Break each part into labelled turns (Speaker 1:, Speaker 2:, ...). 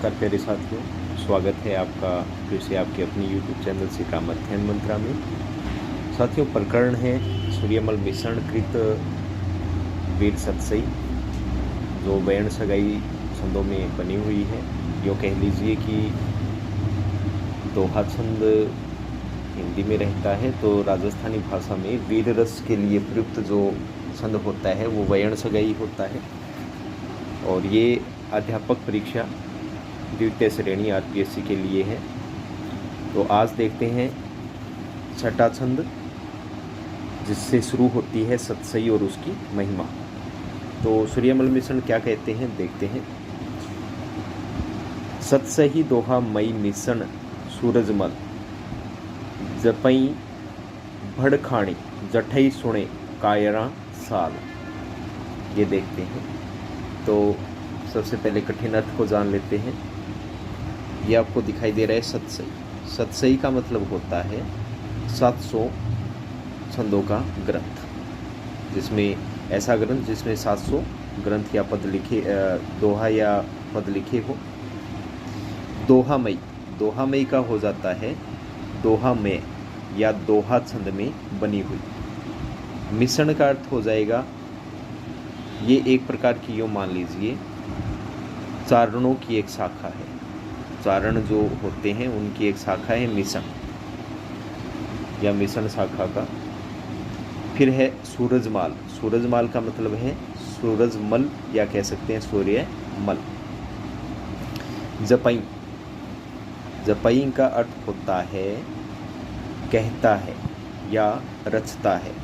Speaker 1: नमस्कार प्यारे साथियों, स्वागत है आपका फिर से आपके अपनी YouTube चैनल श्रीराम अध्ययन मंत्रा में। साथियों, प्रकरण है सूर्यमल मिश्रण कृत वीर सतसई, जो वर्ण सगाई छंदों में बनी हुई है। यूँ कह लीजिए कि दोहा छंद हिंदी में रहता है, तो राजस्थानी भाषा में वीर रस के लिए प्रयुक्त जो छंद होता है वो वर्ण सगाई होता है। और ये अध्यापक परीक्षा द्वितीय श्रेणी आरपीएससी के लिए है। तो आज देखते हैं छठा छंद, जिससे शुरू होती है सतसई और उसकी महिमा। तो सूर्यमल मिश्रण क्या कहते हैं, देखते हैं। सतसई दोहा मई मिश्रण सूरजमल, जपई भड़खाणी जठई सुने कायरा साल। ये देखते हैं। तो सबसे पहले कठिन अर्थ को जान लेते हैं। ये आपको दिखाई दे रहा है सतसई। सतसई का मतलब होता है 700 छंदों का ग्रंथ, जिसमें ऐसा ग्रंथ जिसमें 700 ग्रंथ या पद लिखे, दोहा या पद लिखे हो। दोहामयी, दोहामयी का हो जाता है दोहा में या दोहा छंद में बनी हुई। मिश्रण का अर्थ हो जाएगा, ये एक प्रकार की यूँ मान लीजिए चारणों की एक शाखा है। चारण जो होते हैं उनकी एक शाखा है मिश्रण या मिश्रण शाखा का। फिर है सूरजमाल। सूरजमाल का मतलब है सूरजमल या कह सकते हैं सूर्यमल। जपई, जपई का अर्थ होता है कहता है या रचता है।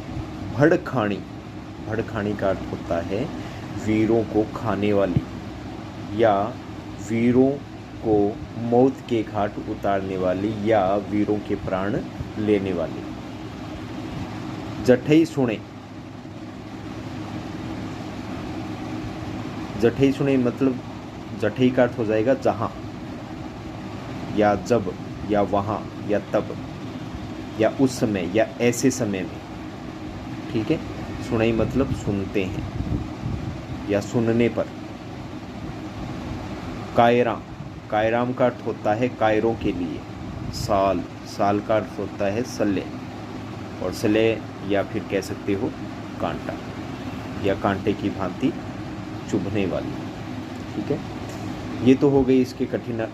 Speaker 1: भड़खाणी, भड़खाणी का अर्थ होता है वीरों को खाने वाली या वीरों को मौत के घाट उतारने वाली या वीरों के प्राण लेने वाली। जठई सुने, जठई सुने मतलब जठई का अर्थ हो जाएगा जहाँ या जब या वहाँ या तब या उस समय या ऐसे समय में। ठीक है। सुनई मतलब सुनते हैं या सुनने पर। कायरा, कायराम का अर्थ होता है कायरों के लिए। साल, साल का अर्थ होता है सले, और सले या फिर कह सकते हो कांटा या कांटे की भांति चुभने वाली। ठीक है। ये तो हो गई इसके कठिन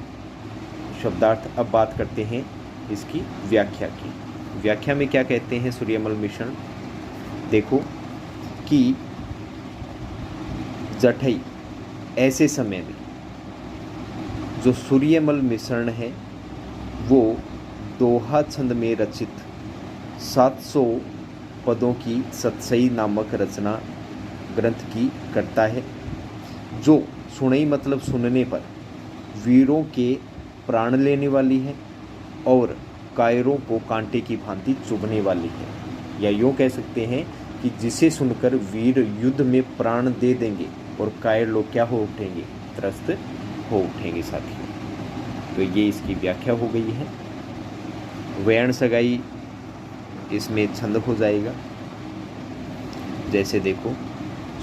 Speaker 1: शब्दार्थ। अब बात करते हैं इसकी व्याख्या की। व्याख्या में क्या कहते हैं सूर्यमल मिश्रण, देखो कि जठई ऐसे समय में जो सूर्यमल मिश्रण है वो दोहा छंद में रचित 700 पदों की सतसई नामक रचना ग्रंथ की करता है, जो सुनई मतलब सुनने पर वीरों के प्राण लेने वाली है और कायरों को कांटे की भांति चुभने वाली है। या यूँ कह सकते हैं कि जिसे सुनकर वीर युद्ध में प्राण दे देंगे और कायर लोग क्या हो उठेंगे, त्रस्त हो उठेंगे साथियों। तो ये इसकी व्याख्या हो गई है। वर्ण सगाई इसमें छंद हो जाएगा। जैसे देखो,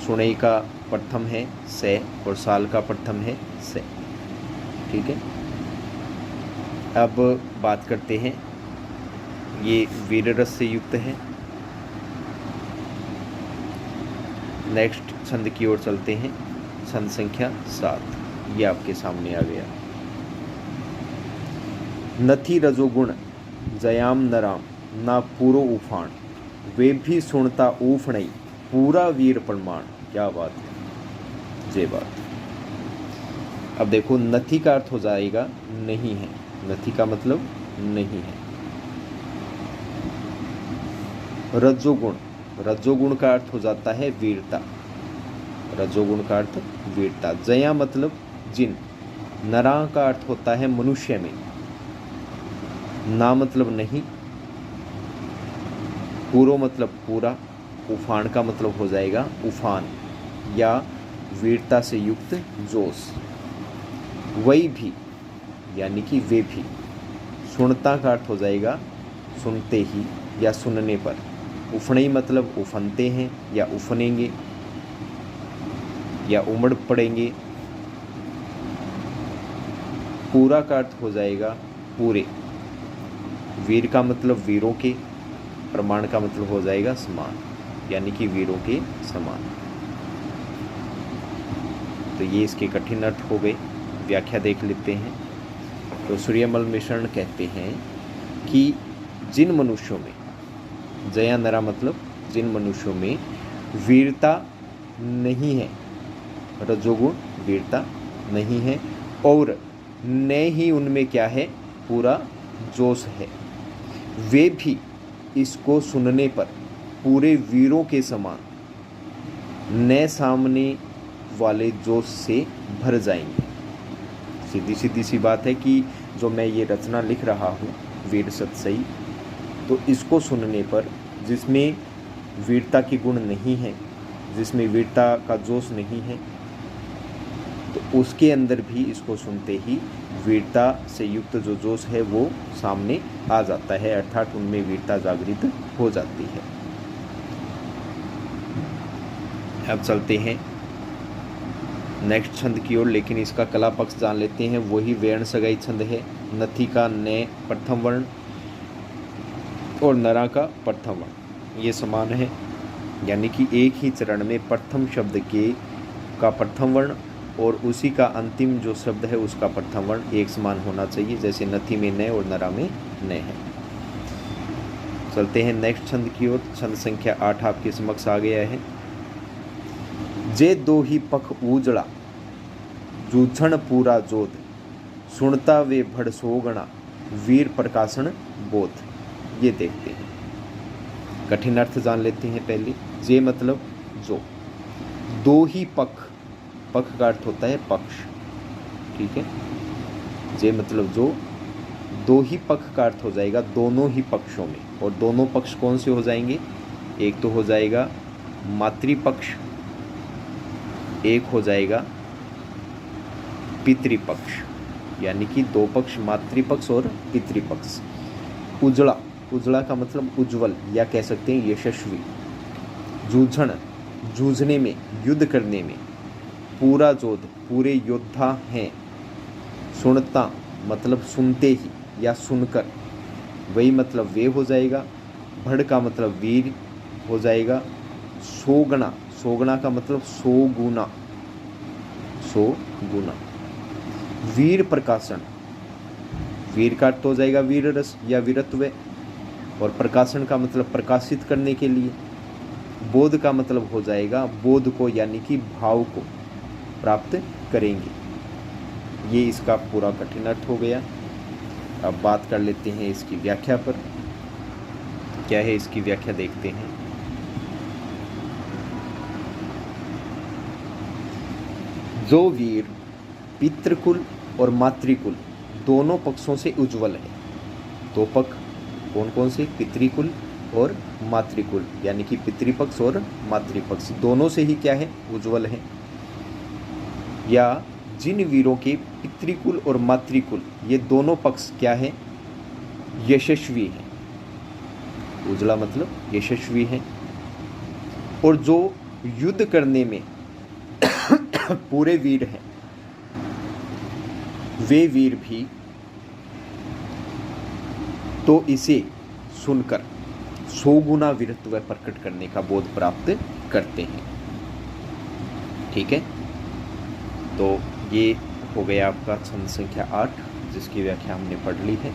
Speaker 1: सुनई का प्रथम है से और साल का प्रथम है से। ठीक है। अब बात करते हैं, ये वीर रस से युक्त है। नेक्स्ट छंद की ओर चलते हैं। छंद संख्या 7 ये आपके सामने आ गया। नथी रजोगुण जयाम नराम ना पूरो उफान, वे भी सुनता ऊफ नहीं पूरा वीर प्रमाण। क्या बात है, जय बात। अब देखो, नथी का अर्थ हो जाएगा नहीं है। नथी का मतलब नहीं है। रजोगुण, रजोगुण का अर्थ हो जाता है वीरता। रजोगुण का अर्थ वीरता। जया मतलब जिन। नरा का अर्थ होता है मनुष्य में। ना मतलब नहीं। पूरो मतलब पूरा। उफान का मतलब हो जाएगा उफान या वीरता से युक्त जोश। वही भी यानी कि वे भी। सुनता का अर्थ हो जाएगा सुनते ही या सुनने पर। उफणई मतलब उफनते हैं या उफनेंगे या उमड़ पड़ेंगे। पूरा का अर्थ हो जाएगा पूरे। वीर का मतलब वीरों के, प्रमाण का मतलब हो जाएगा समान, यानी कि वीरों के समान। तो ये इसके कठिन अर्थ हो गए। व्याख्या देख लेते हैं। तो सूर्यमल मिश्रण कहते हैं कि जिन मनुष्यों में, जया नरा मतलब जिन मनुष्यों में वीरता नहीं है, रजोगुण वीरता नहीं है, और न ही उनमें क्या है, पूरा जोश है, वे भी इसको सुनने पर पूरे वीरों के समान न सामने वाले जोश से भर जाएंगे। सीधी सीधी सी बात है कि जो मैं ये रचना लिख रहा हूँ वीर सतसई, तो इसको सुनने पर जिसमें वीरता के गुण नहीं है, जिसमें वीरता का जोश नहीं है, तो उसके अंदर भी इसको सुनते ही वीरता से युक्त जो जोश है वो सामने आ जाता है, अर्थात उनमें वीरता जागृत हो जाती है। अब चलते हैं नेक्स्ट छंद की ओर, लेकिन इसका कला पक्ष जान लेते हैं। वही वर्ण सगाई छंद है। नथी का न प्रथम वर्ण और नरा का प्रथम वर्ण ये समान है, यानी कि एक ही चरण में प्रथम शब्द के का प्रथम वर्ण और उसी का अंतिम जो शब्द है उसका प्रथम वर्ण एक समान होना चाहिए, जैसे नथी में न और नरा में न है। चलते हैं नेक्स्ट छंद की ओर। छंद संख्या 8 आपके समक्ष आ गया है। जे दो ही पख उजड़ा, जूझण पूरा जोध, सुनता वे भड़ सोगणा, वीर प्रकाशन बोध। ये देखते हैं। कठिन अर्थ जान लेते हैं पहले। जे मतलब जो, दो ही पख, पख का अर्थ होता है पक्ष, ठीक है। जे मतलब जो, दो ही पख का अर्थ हो जाएगा दोनों ही पक्षों में, और दोनों पक्ष कौन से हो जाएंगे, एक तो हो जाएगा मातृपक्ष, एक हो जाएगा पितृपक्ष, यानी कि दो पक्ष मातृपक्ष और पितृपक्ष। उजड़ा, उजड़ा का मतलब उज्जवल या कह सकते हैं यशस्वी। जूझण, जूझने में, युद्ध करने में। पूरा जोध, पूरे योद्धा हैं। सुनता मतलब सुनते ही या सुनकर, वही मतलब वे हो जाएगा। भड़ का मतलब वीर हो जाएगा। सोगुना, सोगुना का मतलब सो गुना, सो गुना। वीर प्रकाशन, वीर का अर्थ हो जाएगा वीर रस या वीरत्व, और प्रकाशन का मतलब प्रकाशित करने के लिए। बोध का मतलब हो जाएगा बोध को, यानी कि भाव को प्राप्त करेंगे। ये इसका पूरा कठिन अर्थ हो गया। अब बात कर लेते हैं इसकी व्याख्या पर। क्या है इसकी व्याख्या देखते हैं। जो वीर पितृकुल और मातृकुल दोनों पक्षों से उज्जवल है। दो पक्ष कौन कौन से, पितृकुल और मातृकुल, यानी कि पितृपक्ष और मातृपक्ष दोनों से ही क्या है, उज्जवल है। या जिन वीरों के पितृकुल और मातृकुल ये दोनों पक्ष क्या है, यशस्वी है। उजला मतलब यशस्वी है। और जो युद्ध करने में पूरे वीर हैं, वे वीर भी तो इसे सुनकर सोगुना वीरत्व प्रकट करने का बोध प्राप्त करते हैं। ठीक है, तो ये हो गया आपका छंद संख्या 8, जिसकी व्याख्या हमने पढ़ ली है।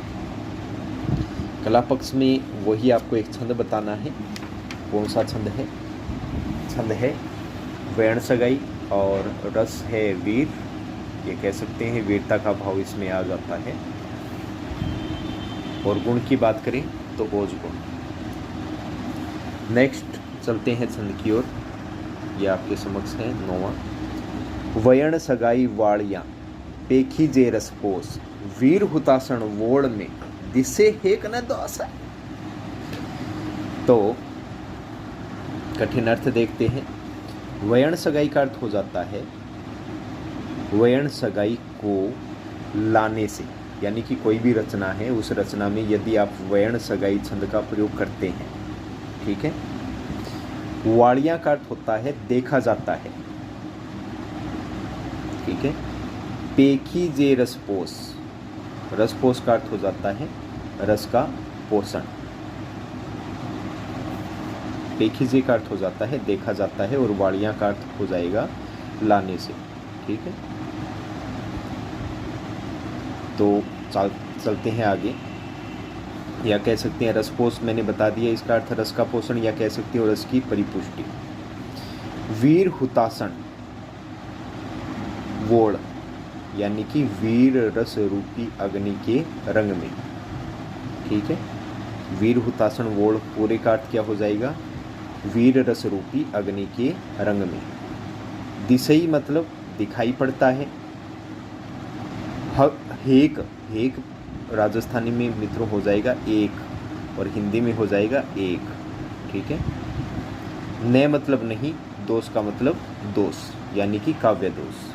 Speaker 1: कला पक्ष में वही आपको एक छंद बताना है। कौन सा छंद है? छंद है वर्ण सगाई और रस है वीर। ये कह सकते हैं वीरता का भाव इसमें आ जाता है। और गुण की बात करें तो ओज गुण। नेक्स्ट चलते हैं छंद की ओर। ये आपके समक्ष है 9वां। वयण सगाई वाड़ियाँ पेखी जे रसपोस, वीर हुतासन वोड़ में दिसे हेक न दोष। तो कठिन अर्थ देखते हैं। वयण सगाई का अर्थ हो जाता है वयण सगाई को लाने से, यानी कि कोई भी रचना है, उस रचना में यदि आप वयण सगाई छंद का प्रयोग करते हैं, ठीक है। वाड़ियाँ का अर्थ होता है देखा जाता है, ठीक है। पेखी जे रसपोस, रसपोष का अर्थ हो जाता है रस का पोषण। पेखीजे का अर्थ हो जाता है देखा जाता है, और वाड़ियाँ का अर्थ हो जाएगा लाने से। ठीक है, तो चलते हैं आगे। या कह सकते हैं रसपोष, मैंने बता दिया इसका अर्थ रस का पोषण, या कह सकते हो रस की परिपुष्टि। वीर हुतासन वोड़, यानी कि वीर रस रूपी अग्नि के रंग में। ठीक है, वीर हुतासन वोड़ पूरे का अर्थ क्या हो जाएगा? वीर रस रूपी अग्नि के रंग में। दिसई मतलब दिखाई पड़ता है। हेक, हेक राजस्थानी में मित्रों हो जाएगा एक, और हिंदी में हो जाएगा एक। ठीक है, न मतलब नहीं, दोष का मतलब दोष, यानी कि काव्य दोष।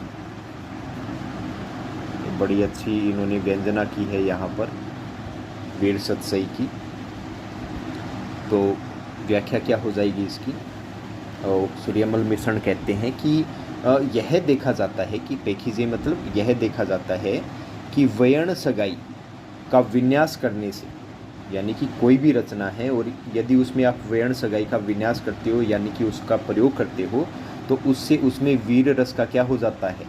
Speaker 1: बड़ी अच्छी इन्होंने व्यंजना की है यहाँ पर वीर सतसई की। तो व्याख्या क्या हो जाएगी इसकी? सूर्यमल मिश्रण कहते हैं कि यह देखा जाता है कि पेखीजे मतलब यह देखा जाता है कि वयण सगाई का विन्यास करने से, यानी कि कोई भी रचना है और यदि उसमें आप वयण सगाई का विन्यास करते हो, यानी कि उसका प्रयोग करते हो, तो उससे उसमें वीर रस का क्या हो जाता है?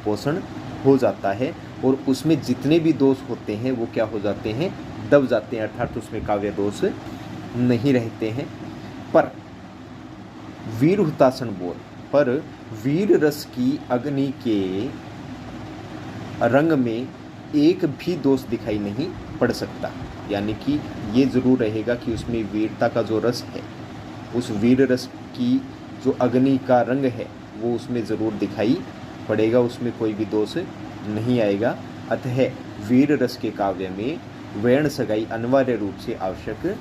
Speaker 1: पोषण हो जाता है, और उसमें जितने भी दोष होते हैं वो क्या हो जाते हैं? दब जाते हैं, अर्थात उसमें काव्य दोष नहीं रहते हैं। पर वीर हुतासन बोल, पर वीर रस की अग्नि के रंग में एक भी दोष दिखाई नहीं पड़ सकता, यानी कि ये जरूर रहेगा कि उसमें वीरता का जो रस है, उस वीर रस की जो अग्नि का रंग है वो उसमें ज़रूर दिखाई पड़ेगा, उसमें कोई भी दोष नहीं आएगा। अतः वीर रस के काव्य में वयण सगाई अनिवार्य रूप से आवश्यक है।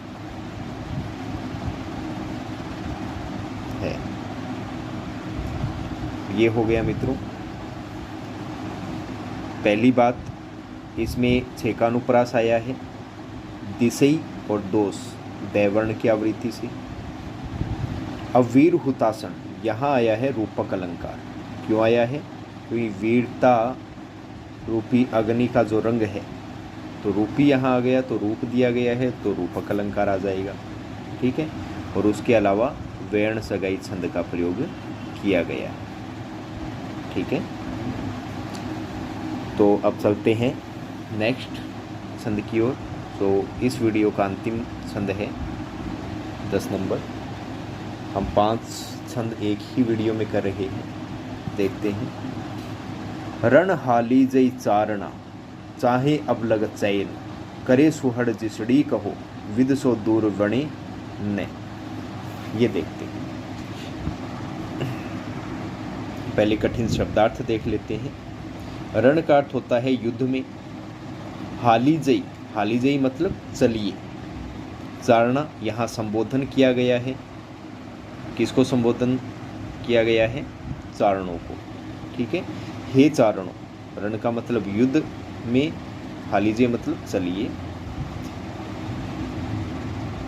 Speaker 1: ये हो गया मित्रों पहली बात। इसमें छेकानुप्रास आया है दिसई और दोष दैवर्ण की आवृत्ति से। अब वीर हुतासन यहाँ आया है रूपक अलंकार। क्यों आया है? क्योंकि वीरता रूपी अग्नि का जो रंग है, तो रूपी यहाँ आ गया, तो रूप दिया गया है, तो रूपक अलंकार आ जाएगा। ठीक है, और उसके अलावा वयण सगाई छंद का प्रयोग किया गया है। ठीक है, तो अब चलते हैं नेक्स्ट छंद की ओर। तो इस वीडियो का अंतिम छंद है 10 नंबर। हम 5 छंद एक ही वीडियो में कर रहे हैं, देखते हैं। रण हाली जई चारणा चाहे अब लग चैन, करे सुहड़ जिसड़ी कहो विद सो दूर बणे न। ये देखते हैं, पहले कठिन शब्दार्थ देख लेते हैं। रण का अर्थ होता है युद्ध में। हाली जई मतलब चलिए। चारणा यहाँ संबोधन किया गया है। किसको संबोधन किया गया है? चारणों को। ठीक है, हे चारणों। रण का मतलब युद्ध में, हालीजे मतलब चलिए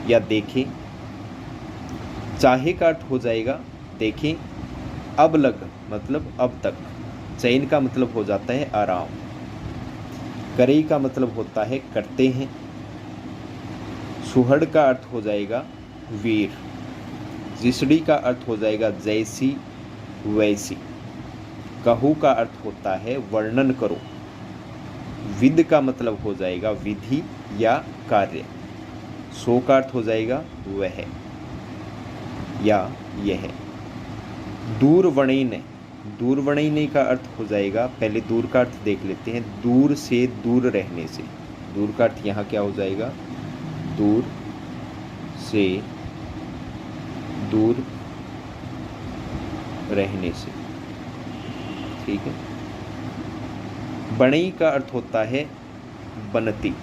Speaker 1: या देखें। चाहे का अर्थ हो जाएगा देखें। अब लग मतलब अब तक। चैन का मतलब हो जाता है आराम। करई का मतलब होता है करते हैं। सुहड़ का अर्थ हो जाएगा वीर। जिसड़ी का अर्थ हो जाएगा जैसी वैसी। कहू का अर्थ होता है वर्णन करो। विद का मतलब हो जाएगा विधि या कार्य। सो का अर्थ हो जाएगा वह या यह। दूरवणैन, दूरवणैन का अर्थ हो जाएगा, पहले दूर का अर्थ देख लेते हैं। दूर से दूर रहने से। दूर का अर्थ यहाँ क्या हो जाएगा? दूर से दूर रहने से। ठीक है, बणई का अर्थ होता है बनती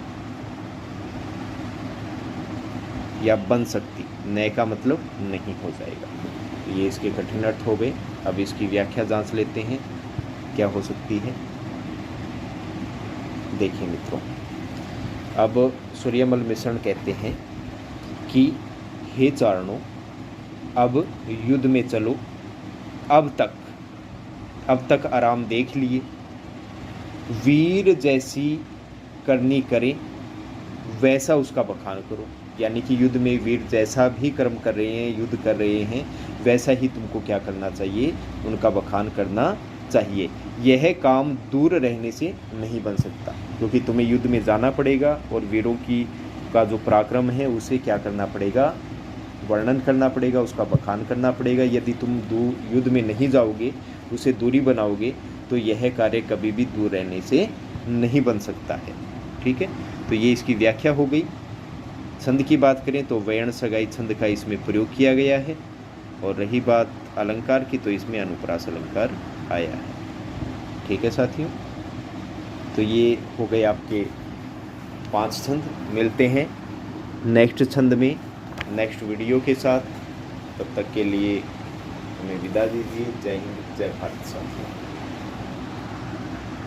Speaker 1: या बन सकती। नए का मतलब नहीं हो जाएगा। ये इसके कठिन अर्थ हो गए। अब इसकी व्याख्या जांच लेते हैं क्या हो सकती है। देखिए मित्रों, अब सूर्यमल मिश्रण कहते हैं कि हे चारणों, अब युद्ध में चलो। अब तक आराम देख लिए। वीर जैसी करनी करे वैसा उसका बखान करो। यानी कि युद्ध में वीर जैसा भी कर्म कर रहे हैं, युद्ध कर रहे हैं, वैसा ही तुमको क्या करना चाहिए, उनका बखान करना चाहिए। यह काम दूर रहने से नहीं बन सकता, क्योंकि तुम्हें युद्ध में जाना पड़ेगा और वीरों की का जो पराक्रम है उसे क्या करना पड़ेगा, वर्णन करना पड़ेगा, उसका बखान करना पड़ेगा। यदि तुम युद्ध में नहीं जाओगे, उसे दूरी बनाओगे, तो यह कार्य कभी भी दूर रहने से नहीं बन सकता है। ठीक है, तो ये इसकी व्याख्या हो गई। छंद की बात करें तो वयण सगाई छंद का इसमें प्रयोग किया गया है, और रही बात अलंकार की तो इसमें अनुप्रास अलंकार आया है। ठीक है साथियों, तो ये हो गए आपके 5 छंद। मिलते हैं नेक्स्ट छंद में नेक्स्ट वीडियो के साथ। तब तक के लिए हमें विदा दीजिए। जय हिंद, जय भारत साथियों।